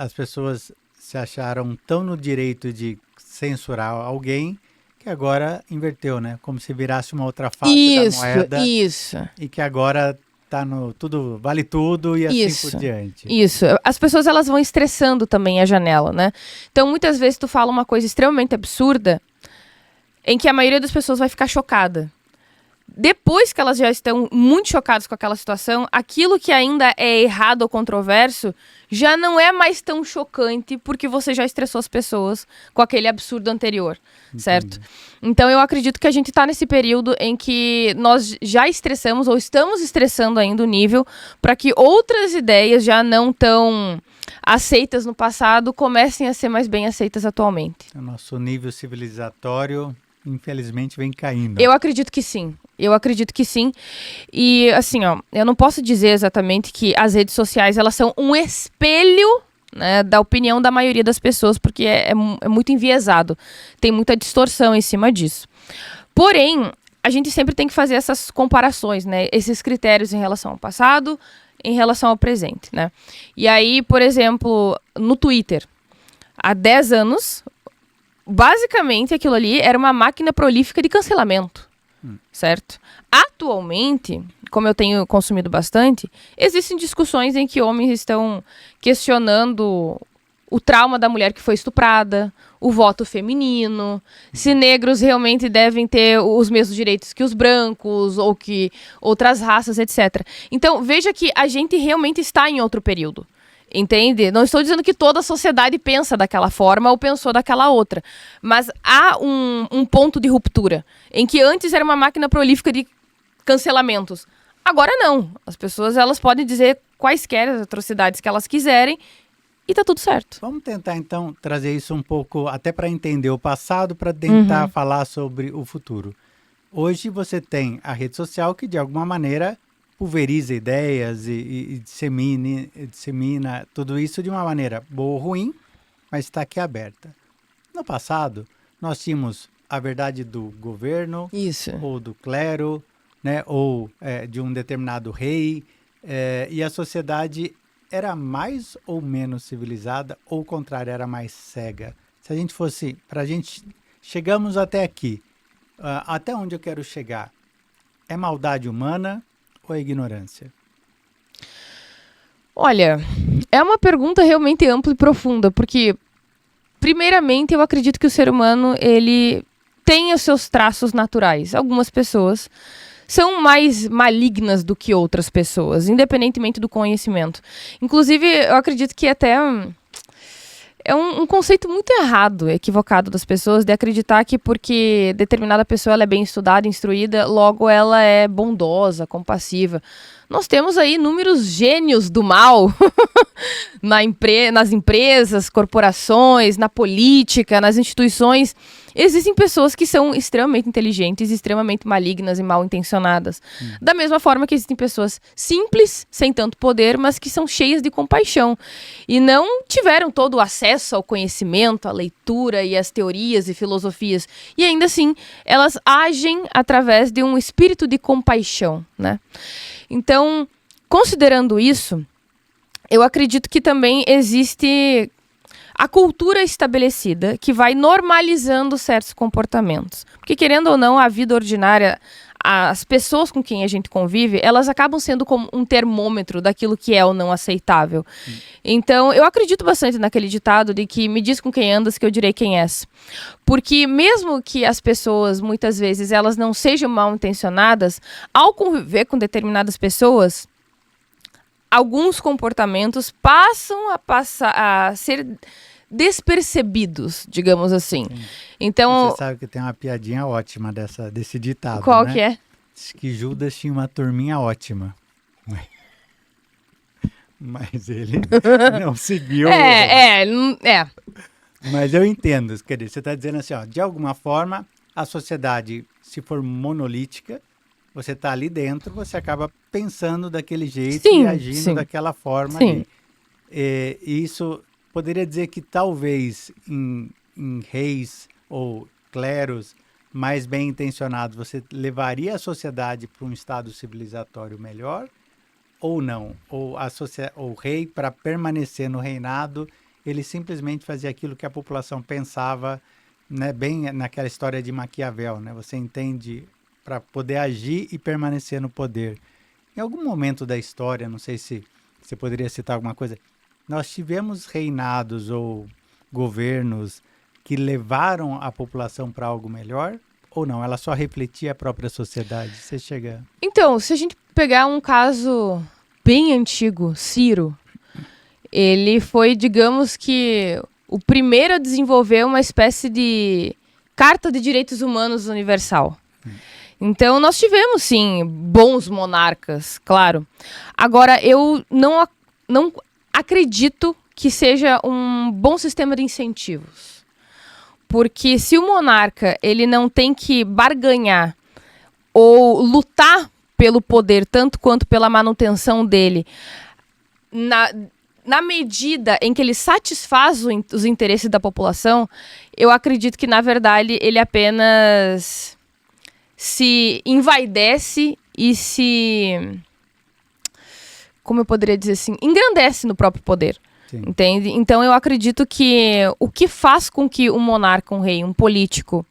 as pessoas se acharam tão no direito de censurar alguém que agora inverteu, né? Como se virasse uma outra face da moeda. Isso. E que agora tá no tudo, vale tudo e assim por diante. Isso. As pessoas, elas vão estressando também a janela, né? Então, muitas vezes tu fala uma coisa extremamente absurda em que a maioria das pessoas vai ficar chocada. Depois que elas já estão muito chocadas com aquela situação, aquilo que ainda é errado ou controverso já não é mais tão chocante porque você já estressou as pessoas com aquele absurdo anterior, certo? Então eu acredito que a gente está nesse período em que nós já estressamos ou estamos estressando ainda o nível para que outras ideias já não tão aceitas no passado comecem a ser mais bem aceitas atualmente. O nosso nível civilizatório, infelizmente, vem caindo. Eu acredito que sim. E, assim, ó, eu não posso dizer exatamente que as redes sociais, elas são um espelho, né, da opinião da maioria das pessoas, porque é muito enviesado. Tem muita distorção em cima disso. Porém, a gente sempre tem que fazer essas comparações, né? Esses critérios em relação ao passado, em relação ao presente, né? E aí, por exemplo, no Twitter, há 10 anos, basicamente aquilo ali era uma máquina prolífica de cancelamento. Certo? Atualmente, como eu tenho consumido bastante, existem discussões em que homens estão questionando o trauma da mulher que foi estuprada, o voto feminino, se negros realmente devem ter os mesmos direitos que os brancos ou que outras raças, etc. Então, veja que a gente realmente está em outro período. Entende? Não estou dizendo que toda a sociedade pensa daquela forma ou pensou daquela outra. Mas há um ponto de ruptura, em que antes era uma máquina prolífica de cancelamentos. Agora não. As pessoas, elas podem dizer quaisquer atrocidades que elas quiserem e tá tudo certo. Vamos tentar, então, trazer isso um pouco, até para entender o passado, para tentar falar sobre o futuro. Hoje você tem a rede social que, de alguma maneira, pulveriza ideias e dissemina tudo isso de uma maneira boa ou ruim, mas está aqui aberta. No passado, nós tínhamos a verdade do governo, ou do clero, né, ou de um determinado rei, e a sociedade era mais ou menos civilizada, ou ao contrário, era mais cega. Se a gente fosse, chegamos até aqui, até onde eu quero chegar? É maldade humana ou é ignorância? Olha, é uma pergunta realmente ampla e profunda, porque, primeiramente, eu acredito que o ser humano, ele tem os seus traços naturais. Algumas pessoas são mais malignas do que outras pessoas, independentemente do conhecimento. Inclusive, eu acredito que até é um conceito muito errado, equivocado das pessoas, de acreditar que porque determinada pessoa ela é bem estudada, instruída, logo ela é bondosa, compassiva. Nós temos aí inúmeros gênios do mal nas empresas, corporações, na política, nas instituições. Existem pessoas que são extremamente inteligentes, extremamente malignas e mal intencionadas. Da mesma forma que existem pessoas simples, sem tanto poder, mas que são cheias de compaixão. E não tiveram todo o acesso ao conhecimento, à leitura e às teorias e filosofias. E ainda assim, elas agem através de um espírito de compaixão, né? Então, considerando isso, eu acredito que também existe a cultura estabelecida que vai normalizando certos comportamentos. Porque, querendo ou não, a vida ordinária, as pessoas com quem a gente convive, elas acabam sendo como um termômetro daquilo que é ou não aceitável. Então, eu acredito bastante naquele ditado de que me diz com quem andas que eu direi quem és. Porque mesmo que as pessoas, muitas vezes, elas não sejam mal intencionadas, ao conviver com determinadas pessoas, alguns comportamentos passam a ser despercebidos, digamos assim. Sim. Então, você sabe que tem uma piadinha ótima desse ditado, qual né? que é? Diz que Judas tinha uma turminha ótima. Mas ele não seguiu. Mas eu entendo, quer dizer, você está dizendo assim, ó, de alguma forma, a sociedade, se for monolítica, você está ali dentro, você acaba pensando daquele jeito e agindo daquela forma ali. E isso poderia dizer que talvez em reis ou cleros mais bem intencionados, você levaria a sociedade para um estado civilizatório melhor ou não? Ou o rei, para permanecer no reinado, ele simplesmente fazia aquilo que a população pensava, né, bem naquela história de Maquiavel, né? Você entende para poder agir e permanecer no poder. Em algum momento da história, não sei se você poderia citar alguma coisa, nós tivemos reinados ou governos que levaram a população para algo melhor? Ou não? Ela só refletia a própria sociedade? Você chega... Então, se a gente pegar um caso bem antigo, Ciro, ele foi, digamos que, o primeiro a desenvolver uma espécie de Carta de Direitos Humanos Universal. Então, nós tivemos, sim, bons monarcas, claro. Agora, eu não acredito que seja um bom sistema de incentivos. Porque se o monarca ele não tem que barganhar ou lutar pelo poder, tanto quanto pela manutenção dele, na medida em que ele satisfaz os interesses da população, eu acredito que, na verdade, ele apenas se envaidece e se... Como eu poderia dizer assim? Engrandece no próprio poder. Sim. Entende? Então, eu acredito que o que faz com que um monarca, um rei, um político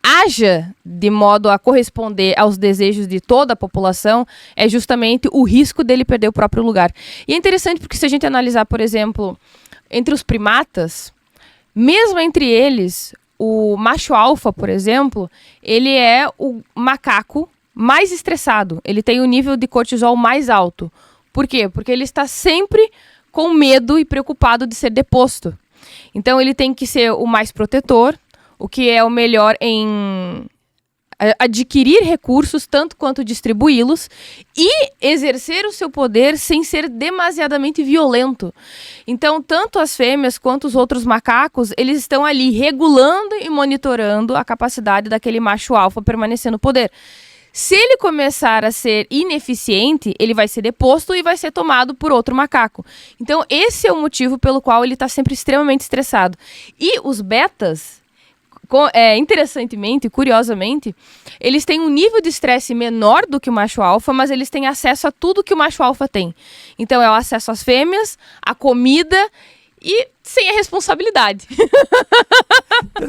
haja de modo a corresponder aos desejos de toda a população é justamente o risco dele perder o próprio lugar. E é interessante porque se a gente analisar, por exemplo, entre os primatas, mesmo entre eles, o macho alfa, por exemplo, ele é o macaco mais estressado. Ele tem o nível de cortisol mais alto. Por quê? Porque ele está sempre com medo e preocupado de ser deposto. Então ele tem que ser o mais protetor, o que é o melhor em adquirir recursos, tanto quanto distribuí-los, e exercer o seu poder sem ser demasiadamente violento. Então, tanto as fêmeas quanto os outros macacos, eles estão ali regulando e monitorando a capacidade daquele macho alfa permanecer no poder. Se ele começar a ser ineficiente, ele vai ser deposto e vai ser tomado por outro macaco. Então, esse é o motivo pelo qual ele está sempre extremamente estressado. E os betas, interessantemente, curiosamente, eles têm um nível de estresse menor do que o macho alfa, mas eles têm acesso a tudo que o macho alfa tem. Então, é o acesso às fêmeas, à comida e sem a responsabilidade.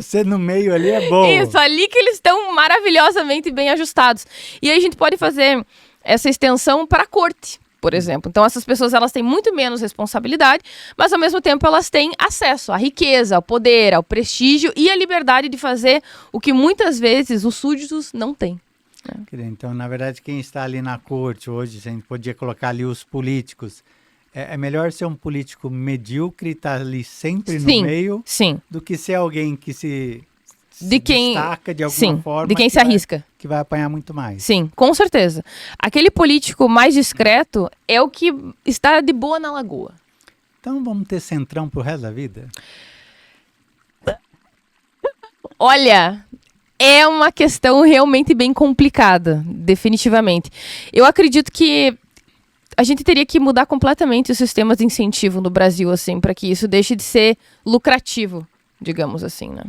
Ser no meio ali é bom. Isso, ali que eles estão maravilhosamente bem ajustados. E aí a gente pode fazer essa extensão para a corte, por exemplo. Então essas pessoas elas têm muito menos responsabilidade, mas ao mesmo tempo elas têm acesso à riqueza, ao poder, ao prestígio e à liberdade de fazer o que muitas vezes os súditos não têm. Então, na verdade, quem está ali na corte hoje, a gente podia colocar ali os políticos. É melhor ser um político medíocre e estar ali sempre no meio, do que ser alguém que se destaca de alguma forma. De quem se arrisca. Que vai apanhar muito mais. Sim, com certeza. Aquele político mais discreto é o que está de boa na lagoa. Então vamos ter centrão pro resto da vida? Olha, é uma questão realmente bem complicada, definitivamente. Eu acredito que a gente teria que mudar completamente os sistemas de incentivo no Brasil, assim, para que isso deixe de ser lucrativo, digamos assim, né?